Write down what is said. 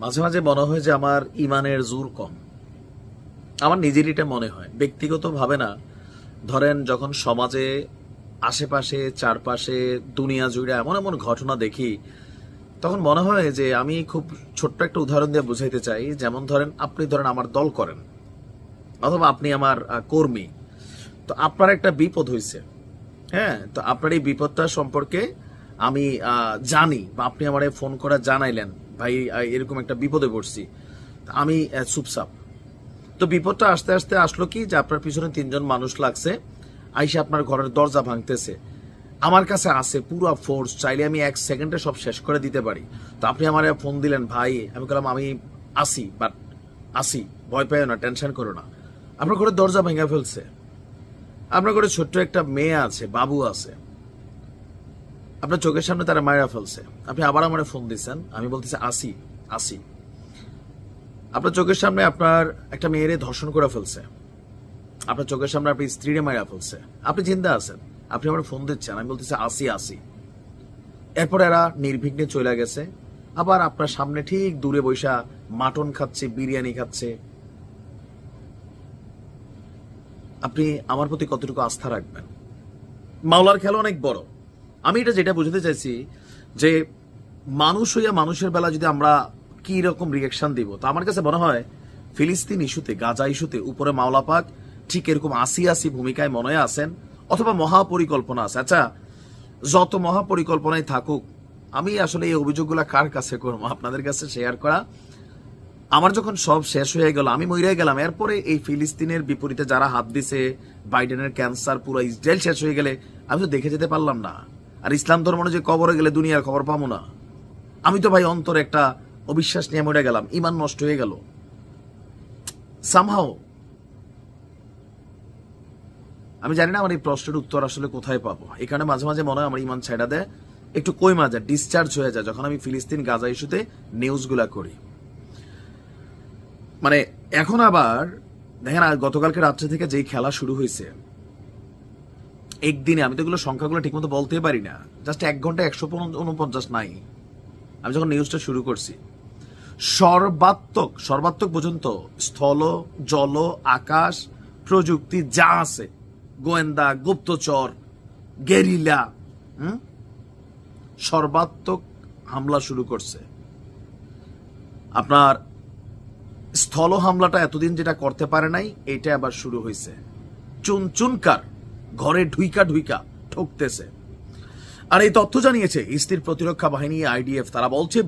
মাঝে মাঝে মনে হয় যে আমার ইমানের জোর কম। আমার নিজেরই এটা মনে হয়, ব্যক্তিগতভাবে না। ধরেন যখন সমাজে আশেপাশে চারপাশে দুনিয়া জুড়ে এমন এমন ঘটনা দেখি, তখন মনে হয় যে আমি খুব ছোট্ট একটা উদাহরণ দিয়ে বুঝাইতে চাই। যেমন ধরেন আপনি ধরেন আমার দল করেন, অথবা আপনি আমার কর্মী। তো আপনার একটা বিপদ হয়েছে, হ্যাঁ, তো আপনার এই বিপদটা সম্পর্কে আমি জানি, বা আপনি আমার ফোন করে জানাইলেন, ভাই এরকম একটা বিপদে পড়ছি। আমি চুপচাপ। তো বিপদটা আস্তে আস্তে আসলো কি, যে আপনার পিছনে 3জন মানুষ লাগছে, আইসে আপনার ঘরের দরজা ভাঙতেছে। আমার কাছে আছে পুরো ফোর্স, চাইলে আমি 1 সেকেন্ডে সব শেষ করে দিতে পারি। তো আপনি আমার ফোন দিলেন, ভাই আমি বললাম আমি আসি, বাট আসি, ভয় পেও না, টেনশন করো না। আপনার ঘরের দরজা ভেঙে ফেলছে, আপনার ঘরে ছোট্ট একটা মেয়ে আছে, বাবু আছে, আপনার চোখের সামনে তারা মায়েরা ফেলছে। আপনি আবার আমার ফোন দিচ্ছেন, আমি বলতেছি আসি আসি। আপনার চোখের সামনে আপনার একটা মেয়েরে ধর্ষণ করে ফেলছে, আপনার চোখের সামনে আপনি স্ত্রীরে মারা ফেলছে, আপনি চিন্তা আছেন, আপনি আমার ফোন দিচ্ছেন, আমি বলতেছি আসি আসি। এরপর এরা নির্বিঘ্নে চলে গেছে। আবার আপনার সামনে ঠিক দূরে বৈশা মাটন খাচ্ছে, বিরিয়ানি খাচ্ছে। আপনি আমার প্রতি কতটুকু আস্থা রাখবেন? মাওলার খেলা অনেক বড়। আমি এটা যেটা বুঝতে চাইছি, যে মানুষ হইয়া মানুষের বেলা যদি আমরা কি রকম রিয়েকশন দিব, তো আমার কাছে মনে হয় ফিলিস্তিন ইস্যুতে, গাজা ইস্যুতে উপরে মাওলা পাক ঠিক এরকম আসি আসি ভূমিকায় মনে হয় আছেন, অথবা মহাপরিকল্পনা আছে। আচ্ছা, যত মহাপরিকল্পনায় থাকুক, আমি আসলে এই অভিযোগগুলো কার কাছে করবো? আপনাদের কাছে শেয়ার করা। আমার যখন সব শেষ হয়ে গেল, আমি মরে গেলাম, এরপরে এই ফিলিস্তিনের বিপরীতে যারা হাত দিছে, বাইডেনের ক্যান্সার, পুরো ইসরায়েল শেষ হয়ে গেলে আমি তো দেখে যেতে পারলাম না। আর ইসলাম ধর্ম যে কবরে গেলে দুনিয়ার খবর পাবো না, আমি তো ভাই অন্তরে একটা অবিশ্বাস নিয়ে মরে গেলাম, ইমান নষ্ট হয়ে গেল সামহাও। আমি জানি না আমার এই প্রশ্নের উত্তর আসলে কোথায় পাবো। এখানে মাঝে মাঝে মনে হয় আমার ইমান ছেড়া দেয়, একটু কইমা যায়, ডিসচার্জ হয়ে যায় যখন আমি ফিলিস্তিন গাজা ইস্যুতে নিউজগুলা করি। মানে এখন আবার দেখেন, গতকালকে রাত্রে থেকে যেই খেলা শুরু হয়েছে, একদিনে আমি তো এগুলো সংখ্যাগুলো ঠিকমতো বলতে পারি না, জাস্ট 1 ঘন্টা 149 নাই। আমি যখন নিউজটা শুরু করছি, সর্বাত্মক সর্বাত্মক পর্যন্ত স্থল, জল, আকাশ, প্রযুক্তি যা আছে, গোয়েন্দা, গুপ্তচর, গেরিলা, সর্বাত্মক হামলা শুরু করছে। আপনার স্থল হামলাটা এতদিন যেটা করতে পারে নাই, এটা আবার শুরু হয়েছে। চুনচুনকার ঘরে ঢুইকা ঢুইকা ঠকতেছে। আর এই তথ্য জানিয়েছে ইসরায়েল প্রতিরক্ষা বাহিনী, আইডিএফ। তারা বলছে